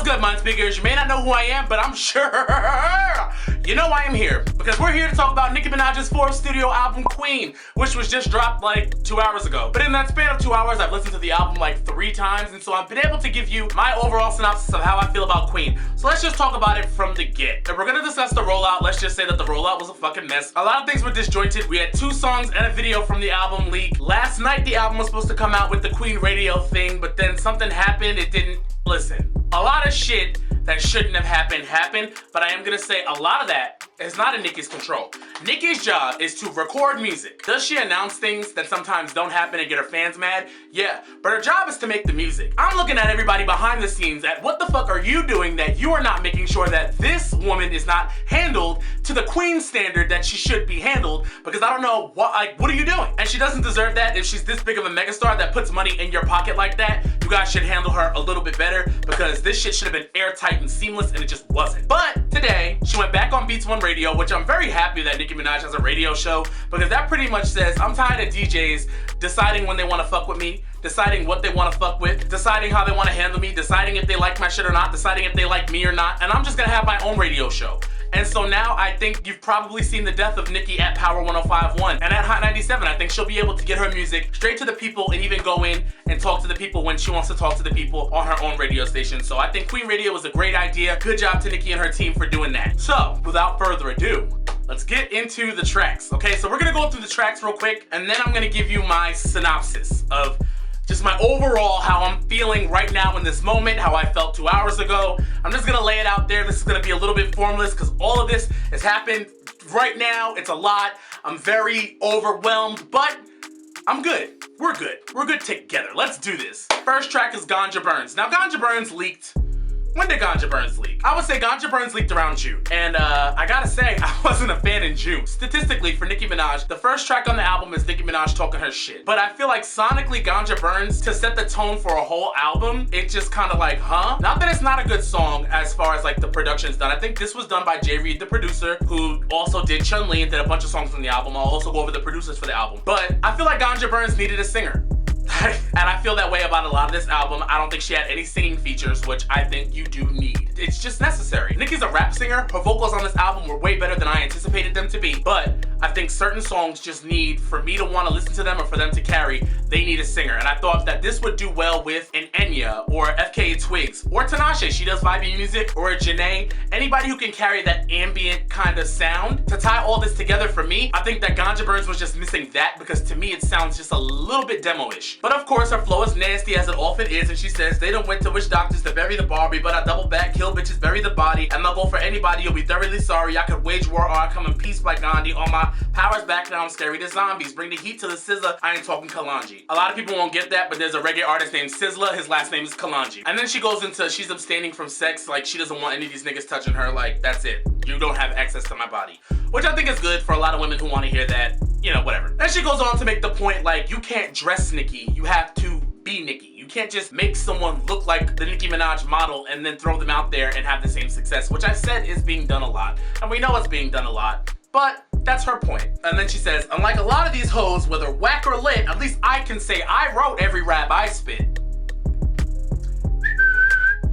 good, mind speakers? You may not know who I am, but I'm sure you know why I'm here. Because we're here to talk about Nicki Minaj's 4th studio album, Queen, which was just dropped like 2 hours ago. But in that span of 2 hours, I've listened to the album like 3 times, and so I've been able to give you my overall synopsis of how I feel about Queen. So let's just talk about it from the get. If we're gonna discuss the rollout, let's just say that the rollout was a fucking mess. A lot of things were disjointed. We had 2 songs and a video from the album leak. Last night, the album was supposed to come out with the Queen radio thing, but then something happened. It didn't. Listen, a lot of shit that shouldn't have happened, but I am gonna say a lot of that is not in Nicki's control. Nicki's job is to record music. Does she announce things that sometimes don't happen and get her fans mad? Yeah, but her job is to make the music. I'm looking at everybody behind the scenes at what the fuck are you doing that you are not making sure that this woman is not handled to the Queen standard that she should be handled, because I don't know what are you doing? And she doesn't deserve that. If she's this big of a megastar that puts money in your pocket like that, you guys should handle her a little bit better, because this shit should have been airtight and seamless, and it just wasn't. But today, she went back on Beats One Radio, which I'm very happy that Nicki Minaj has a radio show, because that pretty much says I'm tired of DJs deciding when they want to fuck with me, deciding what they want to fuck with, deciding how they want to handle me, deciding if they like my shit or not, deciding if they like me or not, and I'm just gonna have my own radio show. And so now I think you've probably seen the death of Nicki at Power 105.1 and at Hot 97. I think she'll be able to get her music straight to the people and even go in and talk to the people when she wants to talk to the people on her own radio station. So I think Queen Radio was a great idea. Good job to Nicki and her team for doing that. So without further ado, let's get into the tracks. Okay, so we're gonna go through the tracks real quick, and then I'm gonna give you my synopsis of just my overall, how I'm feeling right now in this moment, how I felt 2 hours ago. I'm just gonna lay it out there. This is gonna be a little bit formless because all of this has happened right now. It's a lot. I'm very overwhelmed, but I'm good. We're good. We're good together. Let's do this. First track is Ganja Burns. Now, Ganja Burns leaked. When did Ganja Burns leak? I would say Ganja Burns leaked around June. And I gotta say, I wasn't a fan in June. Statistically, for Nicki Minaj, the first track on the album is Nicki Minaj talking her shit. But I feel like sonically, Ganja Burns, to set the tone for a whole album, it just kind of like, huh? Not that it's not a good song as far as like the production's done. I think this was done by Jay Reed, the producer, who also did Chun-Li and did a bunch of songs on the album. I'll also go over the producers for the album. But I feel like Ganja Burns needed a singer. And I feel that way about a lot of this album. I don't think she had any singing features, which I think you do need. It's just necessary. Nicki's a rap singer. Her vocals on this album were way better than I anticipated them to be, but I think certain songs just need, for me to want to listen to them or for them to carry, they need a singer. And I thought that this would do well with an Enya or FKA Twigs or Tinashe. She does vibey music, or a Janae. Anybody who can carry that ambient kind of sound to tie all this together for me. I think that Ganja Burns was just missing that, because to me it sounds just a little bit demo-ish. But of course her flow is nasty as it often is, and she says they don't went to witch doctors to bury the Barbie, but I double back, kill bitches, bury the body, and I'll go for anybody. You'll be thoroughly sorry. I could wage war or I come in peace like Gandhi. All my powers back now, I'm scary to zombies. Bring the heat to the scissor. I ain't talking Kalanji. A lot of people won't get that, but there's a reggae artist named Sizzla. His last name is Kalanji. And then she goes into she's abstaining from sex, like she doesn't want any of these niggas touching her. Like, that's it. You don't have access to my body, which I think is good for a lot of women who want to hear that. You know, whatever. Then she goes on to make the point, like, you can't dress Nicki. You have to be Nicki. You can't just make someone look like the Nicki Minaj model and then throw them out there and have the same success, which I said is being done a lot. And we know it's being done a lot, but that's her point. And then she says, unlike a lot of these hoes, whether whack or lit, at least I can say I wrote every rap I spit.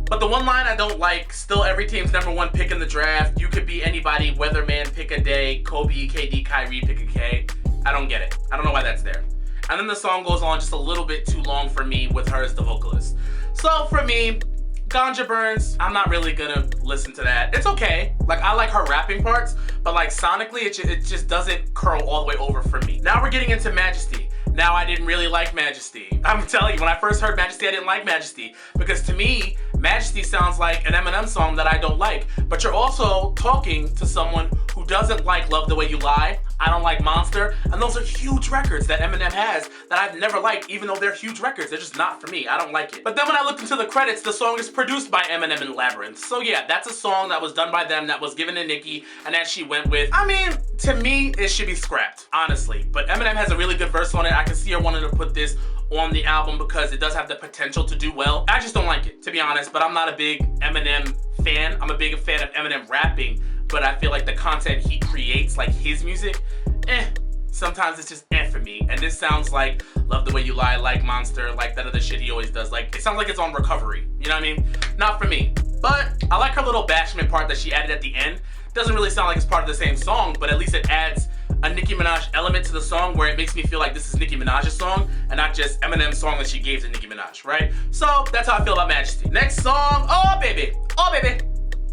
But the one line I don't like, still every team's #1 pick in the draft. You could be anybody, weatherman, pick a day, Kobe, KD, Kyrie, pick a K. I don't get it. I don't know why that's there. And then the song goes on just a little bit too long for me with her as the vocalist. So for me, Ganja Burns, I'm not really gonna listen to that. It's okay. Like, I like her rapping parts, but like sonically, it just doesn't curl all the way over for me. Now we're getting into Majesty. Now, I didn't really like Majesty. I'm telling you, when I first heard Majesty, I didn't like Majesty, because to me, Majesty sounds like an Eminem song that I don't like. But you're also talking to someone who doesn't like Love the Way You Lie, I Don't Like Monster, and those are huge records that Eminem has that I've never liked, even though they're huge records. They're just not for me. I don't like it. But then when I looked into the credits, the song is produced by Eminem and Labyrinth. So yeah, that's a song that was done by them, that was given to Nicki, and that she went with. I mean, to me, it should be scrapped, honestly. But Eminem has a really good verse on it. I can see her wanting to put this on the album because it does have the potential to do well. I just don't like it, to be honest, but I'm not a big Eminem fan. I'm a big fan of Eminem rapping, but I feel like the content he creates, like his music, sometimes it's just for me. And this sounds like Love the Way You Lie, like Monster, like that other shit he always does. Like, it sounds like it's on Recovery. You know what I mean? Not for me. But I like her little bashment part that she added at the end. Doesn't really sound like it's part of the same song, but at least it adds a Nicki Minaj element to the song where it makes me feel like this is Nicki Minaj's song and not just Eminem's song that she gave to Nicki Minaj, right? So that's how I feel about Majesty. Next song, oh baby, oh baby,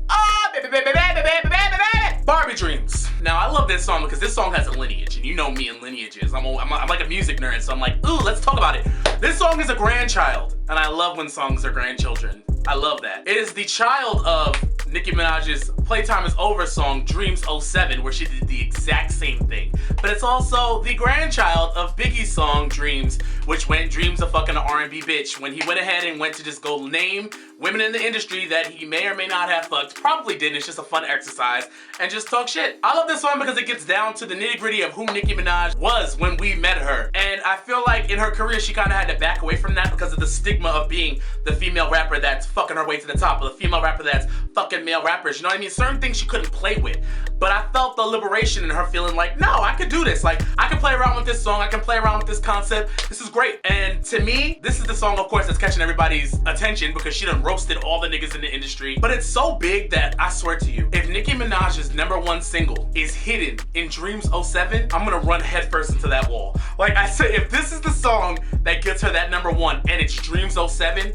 oh baby, baby, baby, baby, baby, baby, Barbie Dreams. Now I love this song because this song has a lineage, and you know me and lineages. I'm like a music nerd, so I'm like, ooh, let's talk about it. This song is a grandchild, and I love when songs are grandchildren. I love that. It is the child of Nicki Minaj's Playtime Is Over song, Dreams 07, where she did the exact same thing. But it's also the grandchild of Biggie's song, Dreams, which went Dreams a fucking R&B bitch, when he went ahead and went to just go name women in the industry that he may or may not have fucked. Probably didn't, it's just a fun exercise, and just talk shit. I love this song because it gets down to the nitty gritty of who Nicki Minaj was when we met her. And I feel like in her career, she kind of had to back away from that because of the stigma of being the female rapper that's fucking her way to the top, or the female rapper that's fucking male rappers, you know what I mean? Certain things she couldn't play with. But I felt the liberation in her feeling like, no, I could do this. Like, I can play around with this song, I can play around with this concept. This is great. And to me, this is the song, of course, that's catching everybody's attention because she done roasted all the niggas in the industry. But it's so big that I swear to you, if Nicki Minaj's #1 single is hidden in Dreams 07, I'm gonna run headfirst into that wall. Like I said, if this is the song that gets her that #1 and it's Dreams 07,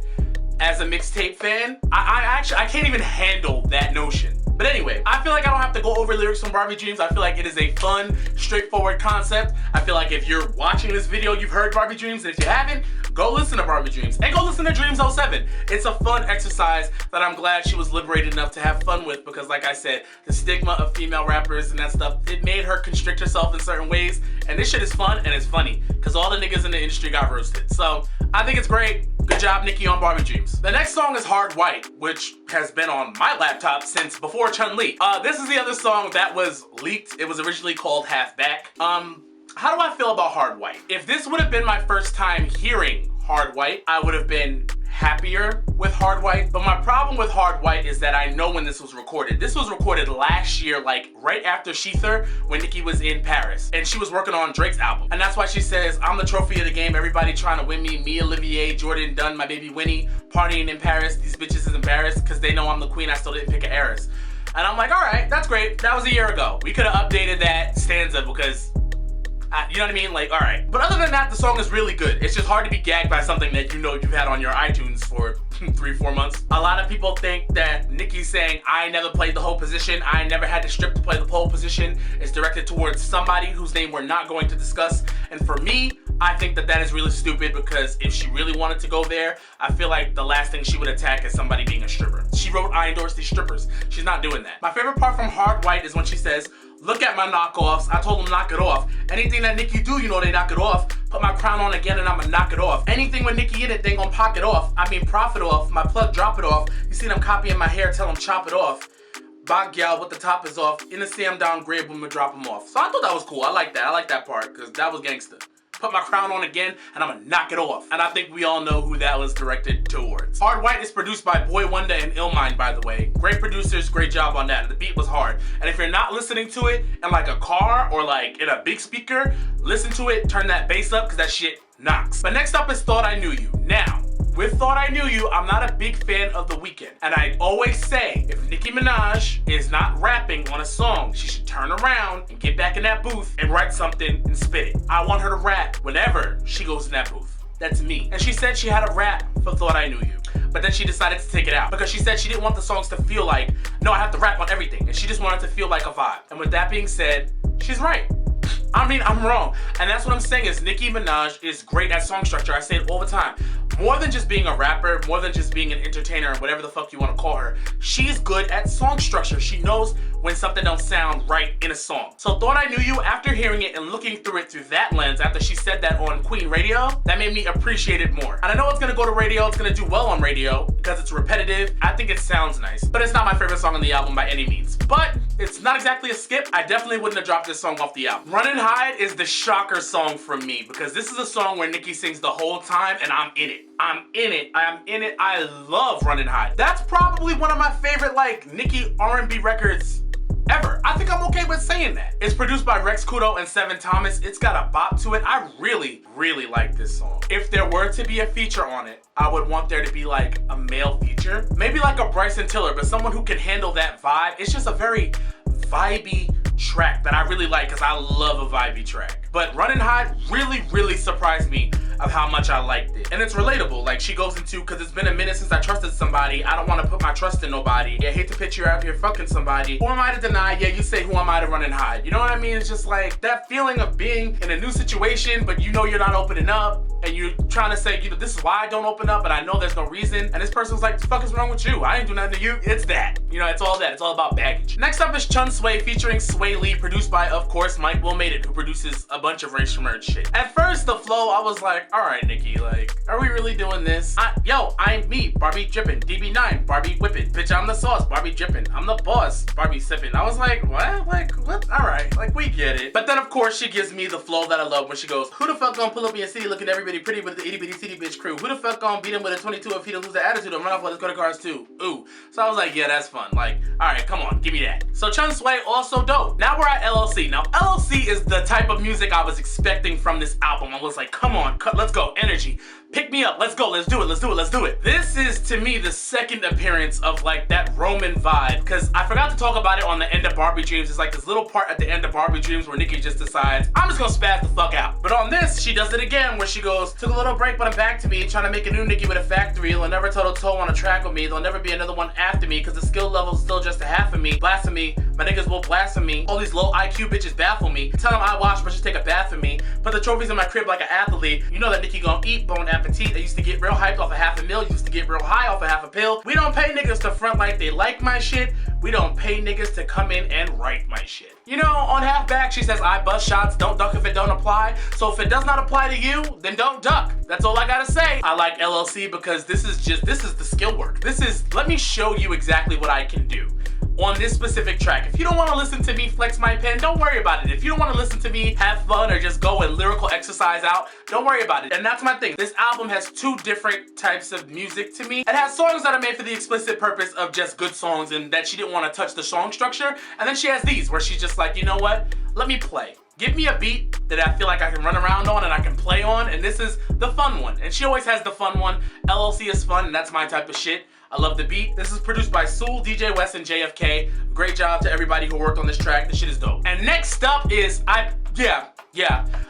as a mixtape fan, I can't even handle that notion. But anyway, I feel like I don't have to go over lyrics from Barbie Dreams. I feel like it is a fun, straightforward concept. I feel like if you're watching this video, you've heard Barbie Dreams, and if you haven't, go listen to Barbie Dreams and go listen to Dreams 07. It's a fun exercise that I'm glad she was liberated enough to have fun with, because like I said, the stigma of female rappers and that stuff, it made her constrict herself in certain ways, and this shit is fun and it's funny because all the niggas in the industry got roasted. So I think it's great. Good job, Nicki, on Barbie Dreams. The next song is Hard White, which has been on my laptop since before Chun-Li. This is the other song that was leaked. It was originally called Half Back. How do I feel about Hard White? If this would have been my first time hearing Hard White, I would have been happier with Hard White. But my problem with Hard White is that I know when this was recorded. This was recorded last year, like right after Sheether, when Nicki was in Paris. And she was working on Drake's album. And that's why she says, I'm the trophy of the game, everybody trying to win me. Me, Olivier, Jordan, Dunn, my baby Winnie, partying in Paris. These bitches is embarrassed because they know I'm the queen, I still didn't pick an heiress. And I'm like, all right, that's great. That was a year ago. We could have updated that stanza because you know what I mean? Like, all right. But other than that, the song is really good. It's just hard to be gagged by something that you know you've had on your iTunes for 3-4 months. A lot of people think that Nicki's saying, I never played the whole position, I never had to strip to play the pole position, is directed towards somebody whose name we're not going to discuss. And for me, I think that that is really stupid, because if she really wanted to go there, I feel like the last thing she would attack is somebody being a stripper. She wrote, I endorse these strippers. She's not doing that. My favorite part from Hard White is when she says, look at my knockoffs, I told them knock it off. Anything that Nicki do, you know they knock it off. Put my crown on again and I'ma knock it off. Anything with Nicki in it, they gon' pocket off. I mean profit off, my plug drop it off. You see them copying my hair, tell them chop it off. Bog gal with the top is off. In the Sam down grave when we drop them off. So I thought that was cool, I like that part, because that was gangster. Put my crown on again and I'ma knock it off. And I think we all know who that was directed towards. Hard White is produced by Boy Wonder and Illmind, by the way. Great producers, great job on that. The beat was hard. And if you're not listening to it in like a car or like in a big speaker, listen to it, turn that bass up, because that shit knocks. But next up is Thought I Knew You. Now, with Thought I Knew You, I'm not a big fan of The Weeknd. And I always say, if Nicki Minaj is not rapping on a song, she should turn around and get back in that booth and write something and spit it. I want her to rap whenever she goes in that booth. That's me. And she said she had a rap for Thought I Knew You, but then she decided to take it out because she said she didn't want the songs to feel like, no, I have to rap on everything. And she just wanted to feel like a vibe. And with that being said, she's right. I mean, I'm wrong. And that's what I'm saying is Nicki Minaj is great at song structure. I say it all the time. More than just being a rapper, more than just being an entertainer, whatever the fuck you want to call her, she's good at song structure. She knows when something don't sound right in a song. So Thought I Knew You, after hearing it and looking through it through that lens, after she said that on Queen Radio, that made me appreciate it more. And I know it's gonna go to radio, it's gonna do well on radio because it's repetitive. I think it sounds nice, but it's not my favorite song on the album by any means. But it's not exactly a skip. I definitely wouldn't have dropped this song off the album. Run and Hide is the shocker song from me, because this is a song where Nicki sings the whole time and I'm in it. I'm in it. I'm in it. I love Run and Hide. That's probably one of my favorite like Nicki R&B records ever. I think I'm okay with saying that. It's produced by Rex Kudo and Seven Thomas. It's got a bop to it. I really, really like this song. If there were to be a feature on it, I would want there to be like a male feature. Maybe like a Bryson Tiller, but someone who can handle that vibe. It's just a very vibey track that I really like because I love a vibey track. But Run and Hide really, really surprised me of how much I liked it. And it's relatable. Like she goes into, because it's been a minute since I trusted somebody. I don't want to put my trust in nobody. Yeah, I hate to picture you out here fucking somebody. Who am I to deny? Yeah, you say who am I to run and hide? You know what I mean? It's just like that feeling of being in a new situation, but you know you're not opening up. And you're trying to say, you know, this is why I don't open up, but I know there's no reason. And this person's like, the fuck is wrong with you? I ain't do nothing to you. It's that. You know, it's all that. It's all about baggage. Next up is Chun Sway featuring Sway Lee, produced by, of course, Mike Will Made It, who produces a bunch of race merge shit. At first, the flow, I was like, all right, Nicki, like, are we really doing this? I'm me, Barbie drippin', DB9, Barbie whippin', bitch, I'm the sauce, Barbie drippin', I'm the boss, Barbie sippin'. I was like, what? Like, what? All right, like, we get it. But then, of course, she gives me the flow that I love when she goes, who the fuck gonna pull up in your city looking at everybody pretty with the itty bitty city bitch crew? Who the fuck gonna beat him with a 22 if he don't lose the attitude and run off with his credit cards too? Ooh. So I was like, yeah, that's fun. Like, all right, come on, give me that. So Chun Sway, also dope. Now we're at LLC. Now, LLC is the type of music I was expecting from this album. I was like, come on, let's go, energy. Pick me up, let's go, let's do it, let's do it, let's do it. This is, to me, the second appearance of like that Roman vibe, because I forgot to talk about it on the end of Barbie Dreams. It's like this little part at the end of Barbie Dreams where Nicki just decides, I'm just gonna spaz the fuck out. But on this, she does it again where she goes, took a little break, but I'm back to me, trying to make a new Nicki with a factory. They'll never toe to toe on a track with me. There'll never be another one after me, because the skill level's still just a half of me. Blasphemy, my niggas will blaspheme. All these low IQ bitches baffle me. Tell them I wash, but just take a bath for me. Put the trophies in my crib like an athlete. You know that Nicki gon' eat, bon appetit. They used to get real hyped off a $500,000, used to get real high off a half a pill. We don't pay niggas to front like they like my shit. We don't pay niggas to come in and write my shit. You know, on half back, she says, I bust shots, don't duck if it don't apply. So if it does not apply to you, then don't duck. That's all I gotta say. I like LLC because this is the skill work. Let me show you exactly what I can do on this specific track. If you don't want to listen to me flex my pen, don't worry about it. If you don't want to listen to me have fun or just go and lyrical exercise out, don't worry about it. And that's my thing. This album has two different types of music to me. It has songs that are made for the explicit purpose of just good songs and that she didn't want to touch the song structure. And then she has these where she's just like, you know what? Let me play. Give me a beat that I feel like I can run around on and I can play on, and this is the fun one. And she always has the fun one. LLC is fun, and that's my type of shit. I love the beat. This is produced by Soul, DJ West, and JFK. Great job to everybody who worked on this track. This shit is dope. And next up is,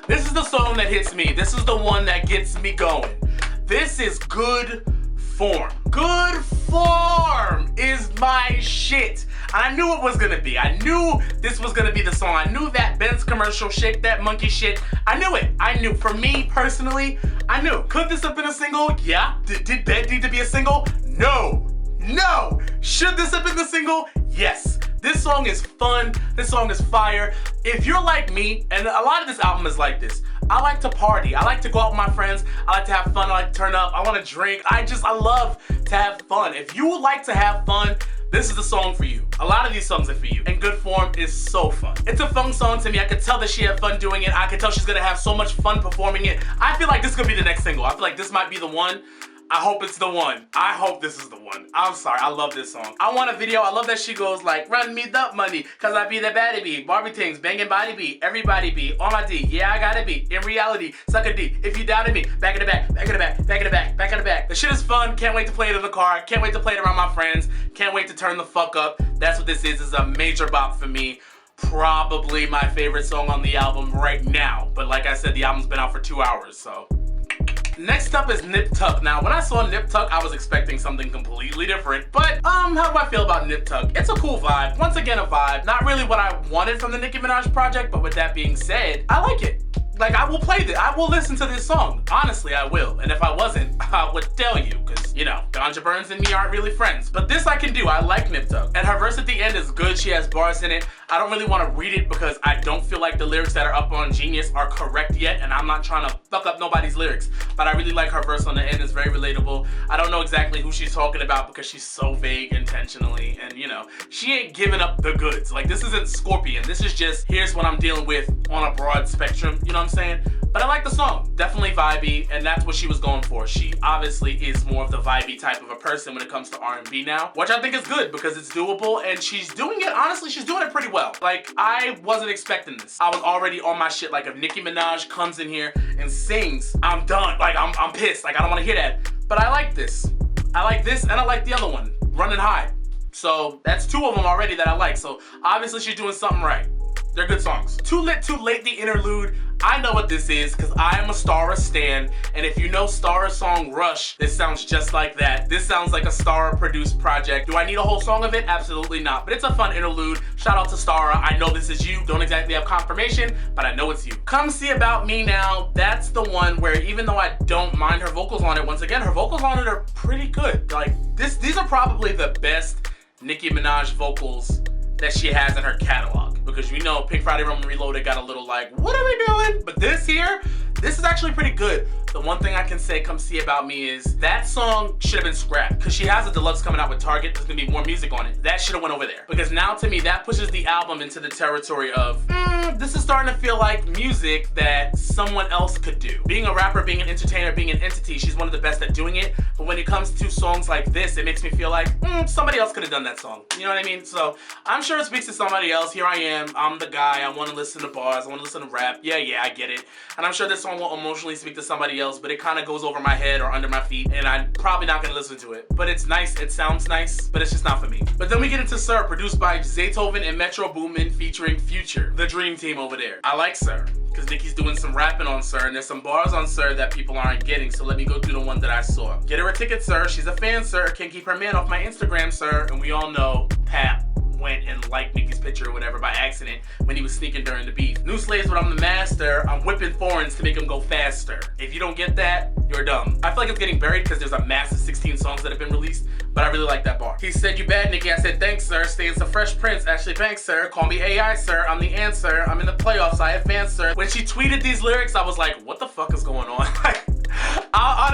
this is the song that hits me. This is the one that gets me going. This is Good Form. Good Form is my shit. And I knew it was gonna be. I knew this was gonna be the song. I knew that Benz commercial, shake that monkey shit. I knew it. I knew. For me, personally, I knew. Could this have been a single? Yeah. Did Ben need to be a single? No. No. Should this have been the single? Yes. This song is fun. This song is fire. If you're like me, and a lot of this album is like this, I like to party. I like to go out with my friends. I like to have fun. I like to turn up. I want to drink. I love to have fun. If you like to have fun, this is the song for you. A lot of these songs are for you. And Good Form is so fun. It's a fun song to me. I could tell that she had fun doing it. I could tell she's gonna have so much fun performing it. I feel like this could be the next single. I feel like this might be the one. I hope it's the one. I hope this is the one. I'm sorry, I love this song. I want a video. I love that she goes like, run me the money, cause I be the baddie bee. Barbie things, banging body bee, everybody be on my D. Yeah, I gotta be. In reality, suck a D. If you doubted me, back in the back, back in the back, back in the back, back in the back. The shit is fun. Can't wait to play it in the car. Can't wait to play it around my friends. Can't wait to turn the fuck up. That's what this is. It's a major bop for me. Probably my favorite song on the album right now. But like I said, the album's been out for 2 hours, so. Next up is Nip Tuck. Now, when I saw Nip Tuck, I was expecting something completely different. But, how do I feel about Nip Tuck? It's a cool vibe. Once again, a vibe. Not really what I wanted from the Nicki Minaj project, but with that being said, I like it. Like, I will play this. I will listen to this song. Honestly, I will. And if I wasn't, I would tell you. Because, you know, Ganja Burns and me aren't really friends. But this I can do. I like Nip Tuck. And her verse at the end is good. She has bars in it. I don't really want to read it because I don't feel like the lyrics that are up on Genius are correct yet. And I'm not trying to fuck up nobody's lyrics. But I really like her verse on the end. It's very relatable. I don't know exactly who she's talking about because she's so vague intentionally. And, you know, she ain't giving up the goods. Like, this isn't Scorpion. This is just, here's what I'm dealing with on a broad spectrum. You know what I'm saying? But I like the song. Definitely vibey, and that's what she was going for. She obviously is more of the vibey type of a person when it comes to R&B now, which I think is good because it's doable, and she's doing it, honestly, she's doing it pretty well. Like, I wasn't expecting this. I was already on my shit. Like, if Nicki Minaj comes in here and sings, I'm done. Like, I'm pissed. Like, I don't want to hear that. But I like this. I like this, and I like the other one, Running High. So that's two of them already that I like. So obviously she's doing something right. They're good songs. Too Lit, Too Late, the interlude. I know what this is because I am a Starra stan, and if you know Starra's song Rush, this sounds just like that. This sounds like a Starra produced project. Do I need a whole song of it? Absolutely not, but it's a fun interlude. Shout out to Starra. I know this is you. Don't exactly have confirmation, but I know it's you. Come See About Me Now. That's the one where even though I don't mind her vocals on it, once again, her vocals on it are pretty good. Like, these are probably the best Nicki Minaj vocals that she has in her catalog, because you know Pink Friday Roman Reloaded got a little like, what are we doing? But this here, this is actually pretty good. The one thing I can say, Come See About Me, is that song should have been scrapped, because she has a deluxe coming out with Target. There's gonna be more music on it. That should have went over there, because now to me that pushes the album into the territory of this is starting to feel like music that someone else could do. Being a rapper, being an entertainer, being an entity, she's one of the best at doing it. But when it comes to songs like this, it makes me feel like somebody else could have done that song. You know what I mean? So I'm sure it speaks to somebody else. Here I am. I'm the guy. I want to listen to bars. I want to listen to rap. Yeah, I get it. And I'm sure this song will emotionally speak to somebody else, but it kind of goes over my head or under my feet, and I'm probably not going to listen to it. But it's nice. It sounds nice, but it's just not for me. But then we get into Sir, produced by Zaytoven and Metro Boomin, featuring Future, the dream team over there. I like Sir, because Nicki's doing some rapping on Sir, and there's some bars on Sir that people aren't getting, so let me go through the one that I saw. Get her a ticket, Sir. She's a fan, Sir. Can't keep her man off my Instagram, Sir. And we all know Pap went and liked Nicki's picture or whatever by accident when he was sneaking during the beef. New slaves, but I'm the master. I'm whipping foreigns to make them go faster. If you don't get that, you're dumb. I feel like it's getting buried because there's a massive 16 songs that have been released, but I really like that bar. He said, you bad, Nicki. I said, thanks, sir. Staying some Fresh Prince. Ashley Banks, sir. Call me AI, sir. I'm the answer. I'm in the playoffs. I advance, sir. When she tweeted these lyrics, I was like, what the fuck is going on?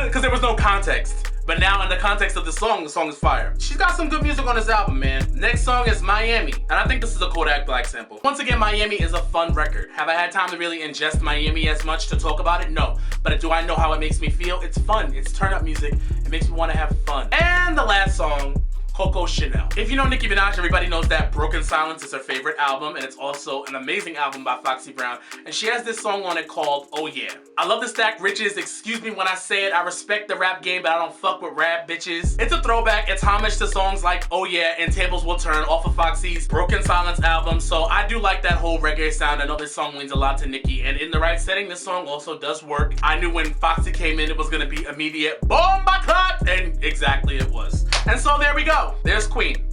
Because there was no context. But now in the context of the song is fire. She's got some good music on this album, man. Next song is Miami, and I think this is a Kodak Black sample. Once again, Miami is a fun record. Have I had time to really ingest Miami as much to talk about it? No. But do I know how it makes me feel? It's fun. It's turn up music. It makes me want to have fun. And the last song, Coco Chanel. If you know Nicki Minaj, everybody knows that Broken Silence is her favorite album, and it's also an amazing album by Foxy Brown. And she has this song on it called Oh Yeah. I love the stack riches, excuse me when I say it. I respect the rap game, but I don't fuck with rap bitches. It's a throwback. It's homage to songs like Oh Yeah and Tables Will Turn off of Foxy's Broken Silence album. So I do like that whole reggae sound. I know this song means a lot to Nicki, and in the right setting, this song also does work. I knew when Foxy came in, it was gonna be immediate bomba clot, and exactly it was. And so there we go. There's Queen.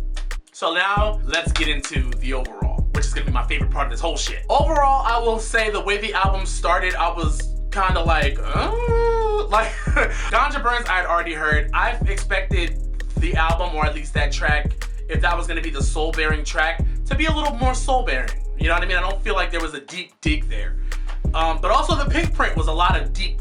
So now let's get into the overall, which is gonna be my favorite part of this whole shit. Overall, I will say the way the album started, I was kind of like Ganja Burns I had already heard. I've expected the album, or at least that track, if that was gonna be the soul-bearing track, to be a little more soul-bearing. You know what I mean? I don't feel like there was a deep dig there. But also the Pink Print was a lot of deep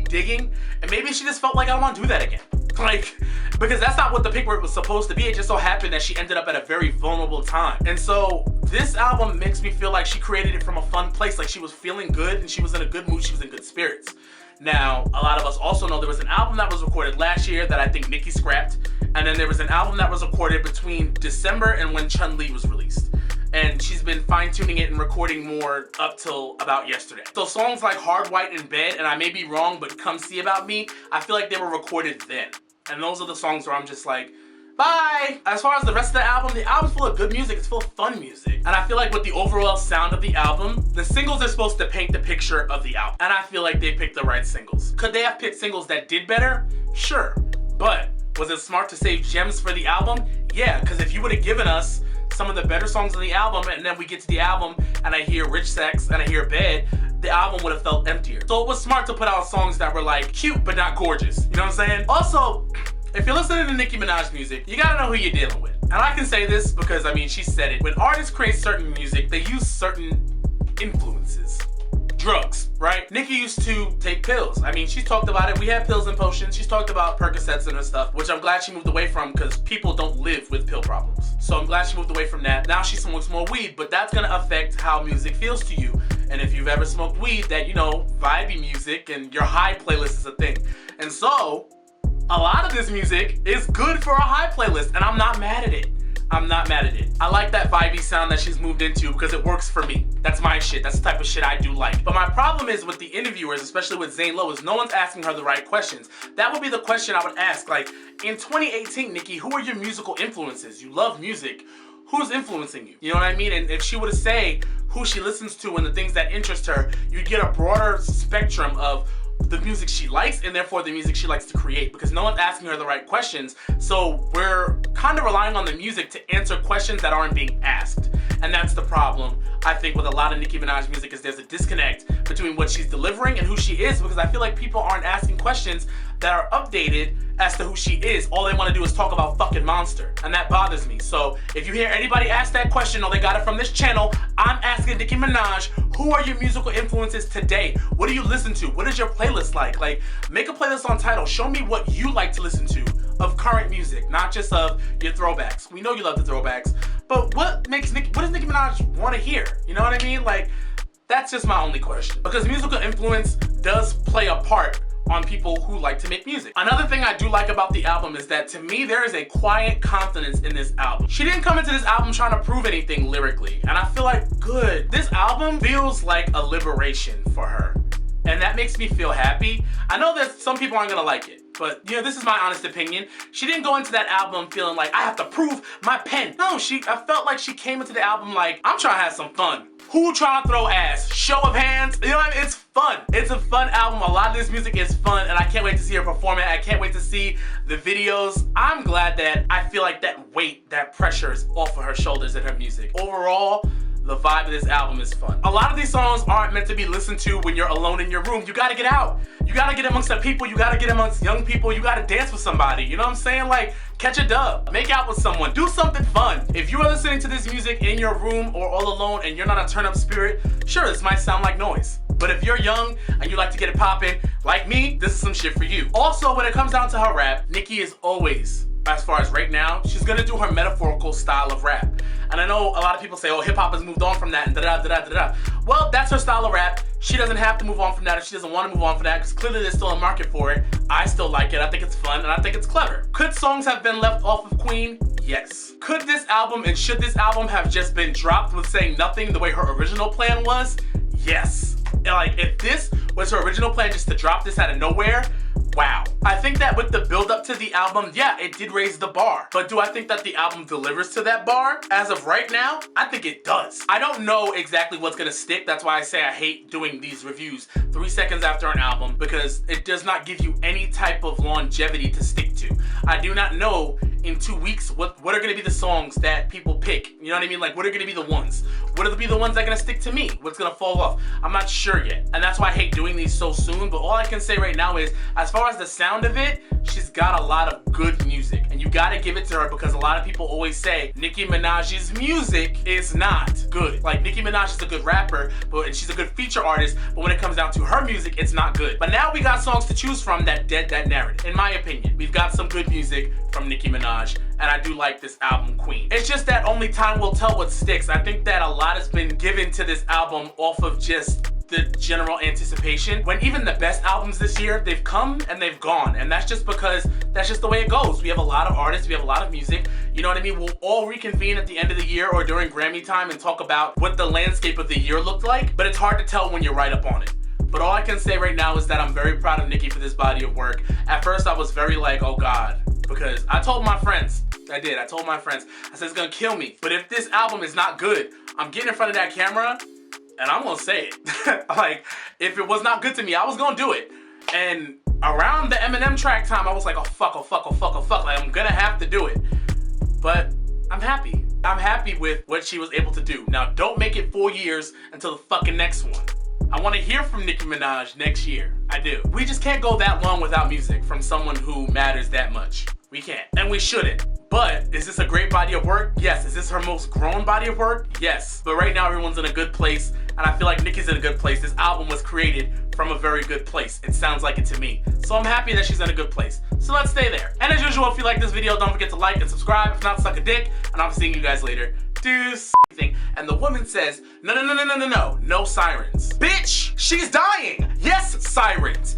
digging, and maybe she just felt like I don't want to do that again. Like, because that's not what the Pink Print was supposed to be. It just so happened that she ended up at a very vulnerable time. And so this album makes me feel like she created it from a fun place, like she was feeling good and she was in a good mood, she was in good spirits. Now, a lot of us also know there was an album that was recorded last year that I think Nicki scrapped, and then there was an album that was recorded between December and when Chun-Li was released. And she's been fine-tuning it and recording more up till about yesterday. So songs like Hard White and Bed, and I may be wrong, but Come See About Me, I feel like they were recorded then. And those are the songs where I'm just like, bye! As far as the rest of the album's full of good music, it's full of fun music. And I feel like with the overall sound of the album, the singles are supposed to paint the picture of the album. And I feel like they picked the right singles. Could they have picked singles that did better? Sure. But was it smart to save gems for the album? Yeah, because if you would have given us some of the better songs on the album, and then we get to the album and I hear Rich Sex and I hear Bed, the album would have felt emptier. So it was smart to put out songs that were like cute but not gorgeous. You know what I'm saying? Also, if you're listening to Nicki Minaj music, you gotta know who you're dealing with. And I can say this because, I mean, she said it. When artists create certain music, they use certain influences. Drugs, right? Nicki used to take pills. I mean, she's talked about it. We have pills and potions. She's talked about Percocets and her stuff, which I'm glad she moved away from because people don't live with pill problems. So I'm glad she moved away from that. Now she smokes more weed, but that's gonna affect how music feels to you. And if you've ever smoked weed, that, you know, vibey music and your high playlist is a thing. And so, a lot of this music is good for a high playlist, and I'm not mad at it. I'm not mad at it. I like that vibey sound that she's moved into because it works for me. That's my shit. That's the type of shit I do like. But my problem is with the interviewers, especially with Zane Lowe, is no one's asking her the right questions. That would be the question I would ask. Like, in 2018, Nicki, who are your musical influences? You love music. Who's influencing you? You know what I mean? And if she were to say who she listens to and the things that interest her, you'd get a broader spectrum of the music she likes and therefore the music she likes to create, because no one's asking her the right questions. So we're kind of relying on the music to answer questions that aren't being asked. And that's the problem, I think, with a lot of Nicki Minaj music, is there's a disconnect between what she's delivering and who she is, because I feel like people aren't asking questions that are updated as to who she is. All they want to do is talk about fucking Monster, and that bothers me. So if you hear anybody ask that question or they got it from this channel, I'm asking Nicki Minaj, who are your musical influences today? What do you listen to? What is your playlist like? Like, make a playlist on Tidal. Show me what you like to listen to of current music, not just of your throwbacks. We know you love the throwbacks, but what does Nicki Minaj want to hear? You know what I mean? Like, that's just my only question, because musical influence does play a part on people who like to make music. Another thing I do like about the album is that, to me, there is a quiet confidence in this album. She didn't come into this album trying to prove anything lyrically, and I feel like, good. This album feels like a liberation for her, and that makes me feel happy. I know that some people aren't gonna like it, but, you know, this is my honest opinion. She didn't go into that album feeling like, I have to prove my pen. No, I felt like she came into the album like, I'm trying to have some fun. Who trying to throw ass? Show of hands? You know what I mean? It's fun. It's a fun album. A lot of this music is fun, and I can't wait to see her perform it. I can't wait to see the videos. I'm glad that I feel like that weight, that pressure is off of her shoulders in her music. Overall, the vibe of this album is fun. A lot of these songs aren't meant to be listened to when you're alone in your room. You gotta get out. You gotta get amongst the people. You gotta get amongst young people. You gotta dance with somebody. You know what I'm saying? Like, catch a dub. Make out with someone. Do something fun. If you are listening to this music in your room or all alone and you're not a turn-up spirit, sure, this might sound like noise. But if you're young and you like to get it popping, like me, this is some shit for you. Also, when it comes down to her rap, Nicki is always, as far as right now, she's gonna do her metaphorical style of rap. And I know a lot of people say, oh, hip-hop has moved on from that and da-da-da-da-da-da. Well, that's her style of rap. She doesn't have to move on from that if she doesn't want to move on from that, because clearly there's still a market for it. I still like it. I think it's fun, and I think it's clever. Could songs have been left off of Queen? Yes. Could this album and should this album have just been dropped with saying nothing the way her original plan was? Yes. Like, if this was her original plan, just to drop this out of nowhere, wow. I think that with the build up to the album, yeah, it did raise the bar. But do I think that the album delivers to that bar? As of right now, I think it does. I don't know exactly what's gonna stick. That's why I say I hate doing these reviews 3 seconds after an album, because it does not give you any type of longevity to stick to. I do not know in 2 weeks what are gonna be the songs that people pick. You know what I mean? Like, what are gonna be the ones? What are gonna be the ones that are gonna stick to me? What's gonna fall off? I'm not sure yet. And that's why I hate doing these so soon. But all I can say right now is, as far as the sound of it, she's got a lot of good music. And you gotta give it to her, because a lot of people always say Nicki Minaj's music is not good. Like, Nicki Minaj is a good rapper, and she's a good feature artist, but when it comes down to her music, it's not good. But now we got songs to choose from that dead that narrative. In my opinion, we've got some good music from Nicki Minaj, and I do like this album, Queen. It's just that only time will tell what sticks. I think that a lot has been given to this album off of just the general anticipation, when even the best albums this year, they've come and they've gone, and that's just because that's just the way it goes. We have a lot of artists, we have a lot of music, you know what I mean? We'll all reconvene at the end of the year or during Grammy time and talk about what the landscape of the year looked like, but it's hard to tell when you're right up on it. But all I can say right now is that I'm very proud of Nicki for this body of work. At first I was very like, oh God, because I told my friends, I told my friends, I said it's gonna kill me. But if this album is not good, I'm getting in front of that camera and I'm gonna say it. Like, if it was not good to me, I was gonna do it. And around the Eminem track time, I was like, oh fuck, oh fuck, oh fuck, oh fuck. Like, I'm gonna have to do it. But I'm happy. I'm happy with what she was able to do. Now, don't make it 4 years until the fucking next one. I want to hear from Nicki Minaj next year. I do. We just can't go that long without music from someone who matters that much. We can't. And we shouldn't. But is this a great body of work? Yes. Is this her most grown body of work? Yes. But right now everyone's in a good place, and I feel like Nicki's in a good place. This album was created from a very good place. It sounds like it to me. So I'm happy that she's in a good place. So let's stay there. And as usual, if you like this video, don't forget to like and subscribe. If not, suck a dick. And I'll be seeing you guys later. Deuce. anything, and the woman says, no, no, no, no, no, no, no, no sirens. Bitch, she's dying. Yes, sirens.